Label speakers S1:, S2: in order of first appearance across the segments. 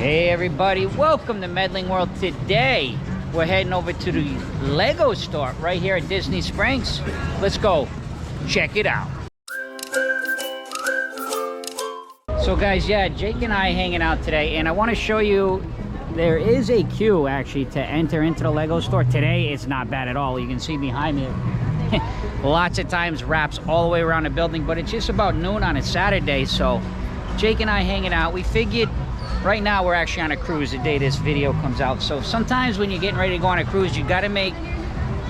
S1: Hey everybody, welcome to Medling World. Today we're heading over to the Lego store right here at Disney Springs. Let's go check it out. So guys, yeah, Jake and I hanging out today, and I want to show you there is a queue actually to enter into the Lego store. Today it's not bad at all. You can see behind me lots of times wraps all the way around the building, but it's just about noon on a Saturday, so Jake and I hanging out. We figured right now we're actually on a cruise the day this video comes out, so sometimes when you're getting ready to go on a cruise, you got to make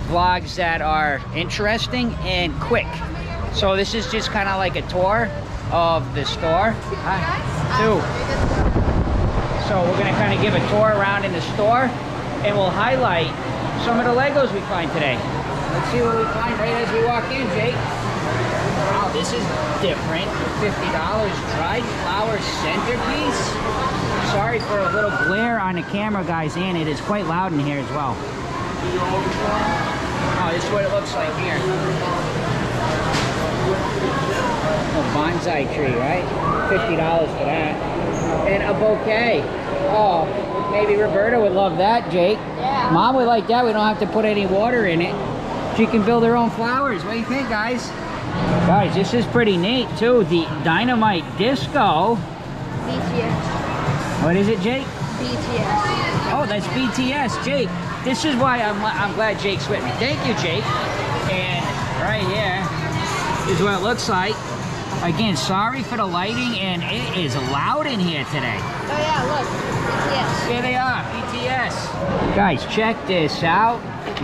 S1: vlogs that are interesting and quick. So this is just kind of like a tour of the store. So we're going to kind of give a tour around in the store, and we'll highlight some of the Legos we find today. Let's see what we find right as we walk in, Jake. Wow, this is different. $50 dried flower centerpiece. Sorry for a little glare on the camera, guys, and it is quite loud in here as well. Oh, this is what it looks like here. A bonsai tree, right? $50 for that. And a bouquet. Oh, maybe Roberta would love that, Jake. Yeah. Mom would like that. We don't have to put any water in it. She can build her own flowers. What do you think, guys? Guys, this is pretty neat, too. The Dynamite Disco.
S2: BTS.
S1: What is it, Jake?
S2: BTS.
S1: Oh, that's BTS, Jake. This is why I'm glad Jake's with me. Thank you, Jake. And right here is what it looks like. Again, sorry for the lighting, and it is loud in here today.
S2: Oh yeah, look, BTS.
S1: Here they are, BTS. Guys, check this out.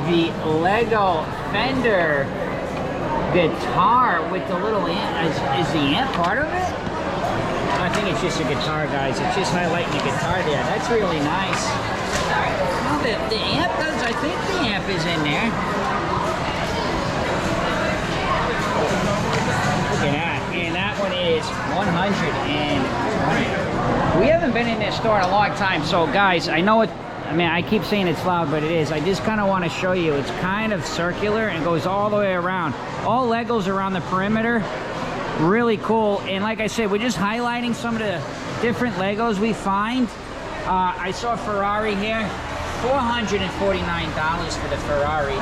S1: The Lego Fender guitar with the little amp. Is the amp part of it? I think it's just a guitar, guys. It's just highlighting the guitar there. That's really nice. Oh, the amp does, I think the amp is in there. Look at that. And that one is 120. We haven't been in this store in a long time, so guys, I know it. I mean, I keep saying it's loud, but it is. I just kind of want to show you. It's kind of circular and goes all the way around. All Legos around the perimeter. Really cool. And like I said, we're just highlighting some of the different Legos we find. I saw Ferrari here. $449 for the Ferrari.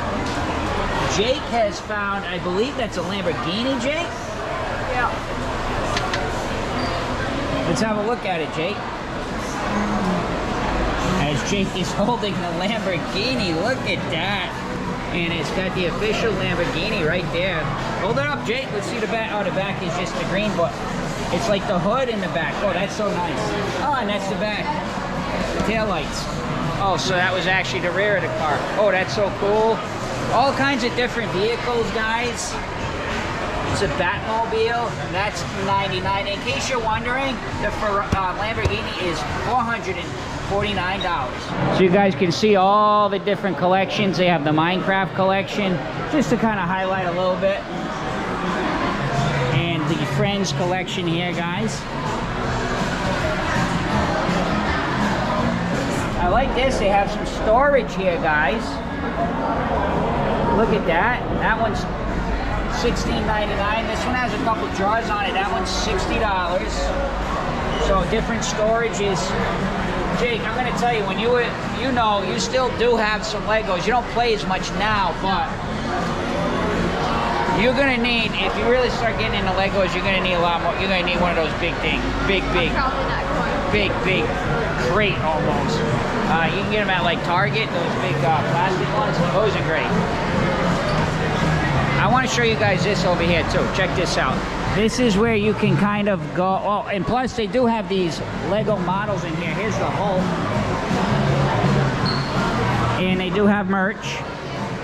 S1: Jake has found, I believe that's a Lamborghini, Jake? Yeah. Let's have a look at it, Jake. As Jake is holding the Lamborghini, look at that. And it's got the official Lamborghini right there. Hold it up, Jake. Let's see the back. Oh, the back is just the green, but it's like the hood in the back. Oh, that's so nice. Oh, and that's the back. The taillights. Oh, so that was actually the rear of the car. Oh, that's so cool. All kinds of different vehicles, guys. It's a Batmobile. That's $99. In case you're wondering, the Lamborghini is $449. So you guys can see all the different collections. They have the Minecraft collection, just to kind of highlight a little bit. And the Friends collection here, guys. I like this. They have some storage here, guys. Look at that. That one's $16.99. This one has a couple drawers on it. That one's $60. So different storages. Jake, I'm going to tell you, when you still do have some Legos. You don't play as much now, but you're going to need, if you really start getting into Legos, you're going to need a lot more. You're going to need one of those big things. Big crate almost. You can get them at like Target, those big plastic ones. Those are great. I want to show you guys this over here too. Check this out. This is where you can kind of go. Oh, and plus they do have these Lego models in here. Here's the whole. And they do have merch.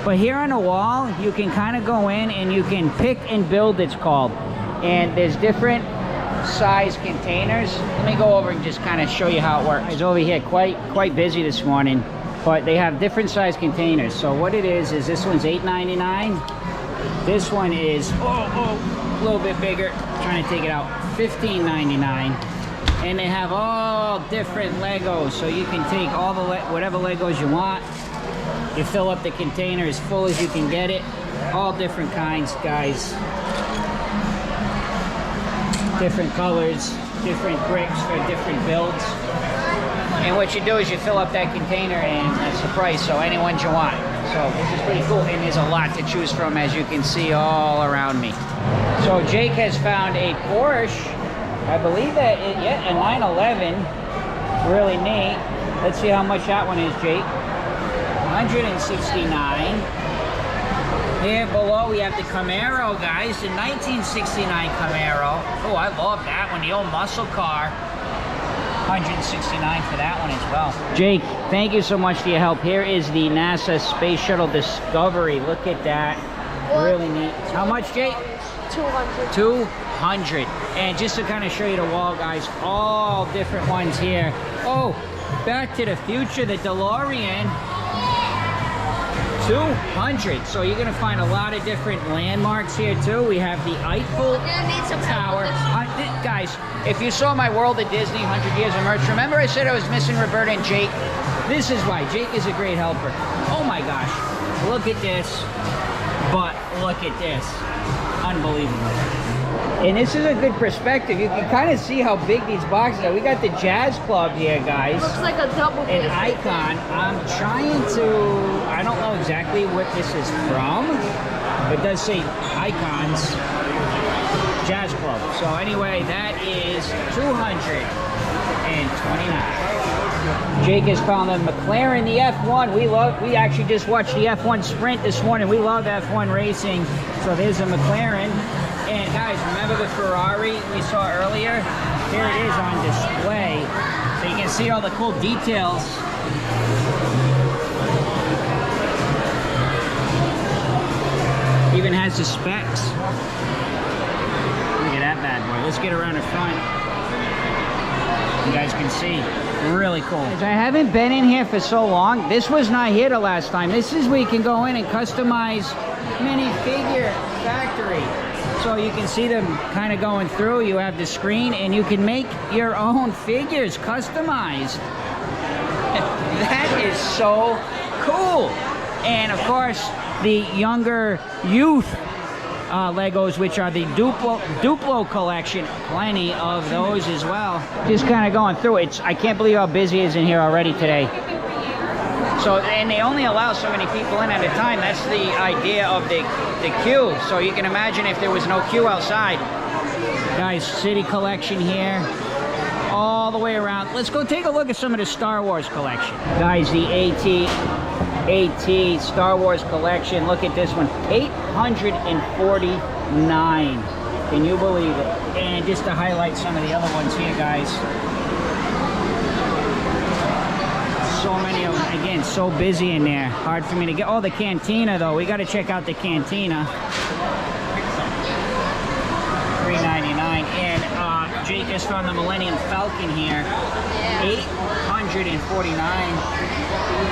S1: But here on the wall, you can kind of go in and you can pick and build, it's called. And there's different size containers. Let me go over and just kind of show you how it works. It's over here quite busy this morning. But they have different size containers. So what it is this one's $8.99. This one is, a little bit bigger. Trying to take it out. $15.99. And they have all different Legos. So you can take all the whatever Legos you want. You fill up the container as full as you can get it. All different kinds, guys. Different colors, different bricks for different builds. And what you do is you fill up that container and that's the price, so any ones you want. So this is pretty cool, and there's a lot to choose from, as you can see all around me. So Jake has found a Porsche, I believe that, yeah, a 911, really neat. Let's see how much that one is, Jake. 169. Here below we have the Camaro, guys, the 1969 Camaro. Oh, I love that one, the old muscle car. 169 for that one as well. Jake, thank you so much for your help. Here is the NASA Space Shuttle Discovery. Look at that. Really neat. How much, Jake?
S2: 200.
S1: 200. And just to kind of show you the wall, guys, all different ones here. Oh, Back to the Future, the DeLorean. 200. So you're gonna find a lot of different landmarks here too. We have the Eiffel Tower. Guys, if you saw my World at Disney 100 Years of Merch, remember I said I was missing Roberta and Jake? This is why. Jake is a great helper. Oh my gosh, look at this, but look at this. Unbelievable. And this is a good perspective. You can kind of see how big these boxes are. We got the Jazz Club here, guys.
S2: Looks like a double.
S1: An icon. I'm trying to, I don't know exactly what this is from, but it does say icons. Jazz Club. So anyway, that is 229. Jake has found the McLaren, the F1. We actually just watched the F1 Sprint this morning. We love F1 racing. So there's a McLaren. And guys, remember the Ferrari we saw earlier? Here it is on display. So you can see all the cool details. Even has the specs. Look at that bad boy. Let's get around the front. You guys can see. Really cool. I haven't been in here for so long. This was not here the last time. This is where you can go in and customize minifigure factory. So you can see them kind of going through. You have the screen and you can make your own figures customized. That is so cool. And of course, the younger youth Legos, which are the Duplo collection. Plenty of those as well. Just kind of going through it. I can't believe how busy it is in here already today. So, and they only allow so many people in at a time. That's the idea of the queue. So you can imagine if there was no queue outside. Guys, city collection here. All the way around. Let's go take a look at some of the Star Wars collection. Guys, the AT Star Wars collection. Look at this one. 849. Can you believe it? And just to highlight some of the other ones here, guys. So many of them. Again, so busy in there. Hard for me to get. Oh, the Cantina, though. We got to check out the Cantina. $3.99. And Jake has found the Millennium Falcon here. $849.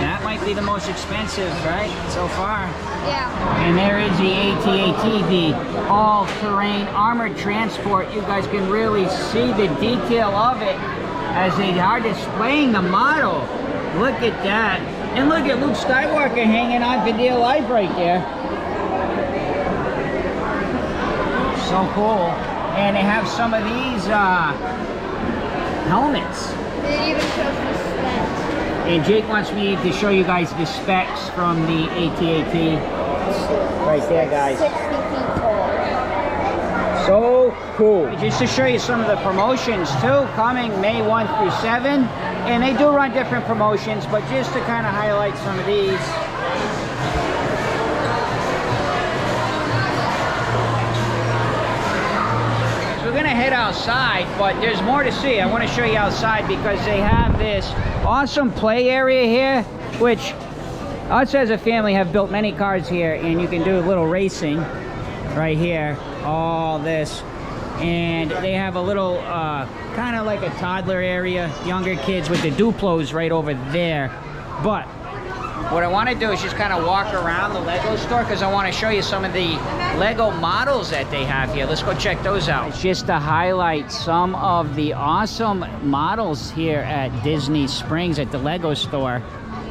S1: That might be the most expensive, right? So far.
S2: Yeah.
S1: And there is the AT-AT, the all-terrain armored transport. You guys can really see the detail of it as they are displaying the model. Look at that. And look at Luke Skywalker hanging on for dear life right there. So cool. And they have some of these helmets.
S2: It even shows the specs.
S1: And Jake wants me to show you guys the specs from the AT-AT. Right there, guys.
S2: 60 feet tall.
S1: So cool. Just to show you some of the promotions too, coming May 1 through 7. And they do run different promotions, but just to kind of highlight some of these. So we're gonna head outside, but there's more to see. I want to show you outside because they have this awesome play area here, which us as a family have built many cars here, and you can do a little racing right here. All this. And they have a little kind of like a toddler area, younger kids with the Duplos right over there. But what I want to do is just kind of walk around the Lego store because I want to show you some of the Lego models that they have here. Let's go check those out. It's just to highlight some of the awesome models here at Disney Springs at the Lego store.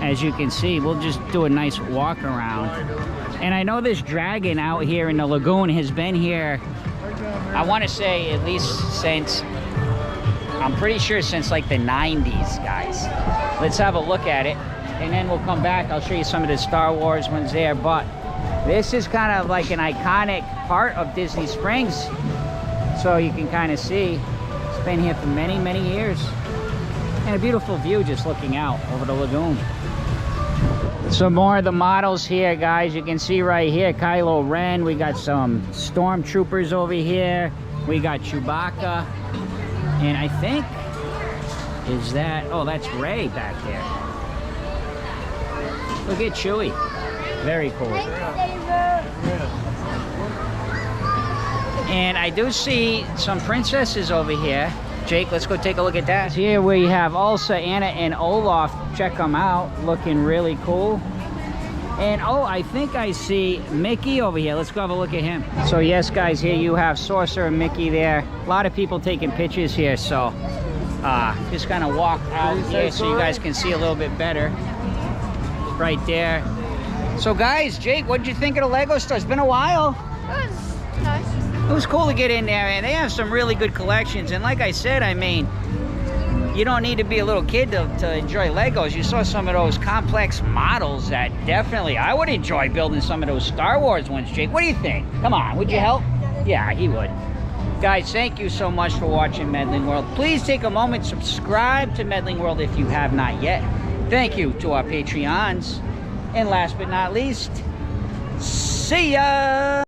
S1: As you can see, we'll just do a nice walk around. And I know this dragon out here in the lagoon has been here, I want to say at least since I'm pretty sure since like the 90s, guys. Let's have a look at it, and then we'll come back. I'll show you some of the Star Wars ones there, but this is kind of like an iconic part of Disney Springs. So you can kind of see it's been here for many, many years. And a beautiful view just looking out over the lagoon. Some more of the models here, guys. You can see right here, Kylo Ren. We got some stormtroopers over here. We got Chewbacca. And I think, is that, oh, that's Rey back there. Look at Chewie. Very cool. And I do see some princesses over here. Jake, let's go take a look at that. Here we have Elsa, Anna, and Olaf. Check them out. Looking really cool. And oh, I think I see Mickey over here. Let's go have a look at him. So yes, guys, here you have Sorcerer Mickey there. A lot of people taking pictures here, so just gonna walk out here so you guys can see a little bit better. Right there. So guys, Jake, what did you think of the Lego store? It's been a while.
S2: It was nice.
S1: It was cool to get in there, and they have some really good collections. And like I said, I mean, you don't need to be a little kid to enjoy Legos. You saw some of those complex models that definitely, I would enjoy building some of those Star Wars ones, Jake. What do you think? Come on, would you help? Yeah, he would. Guys, thank you so much for watching Medling World. Please take a moment, subscribe to Medling World if you have not yet. Thank you to our Patreons. And last but not least, see ya!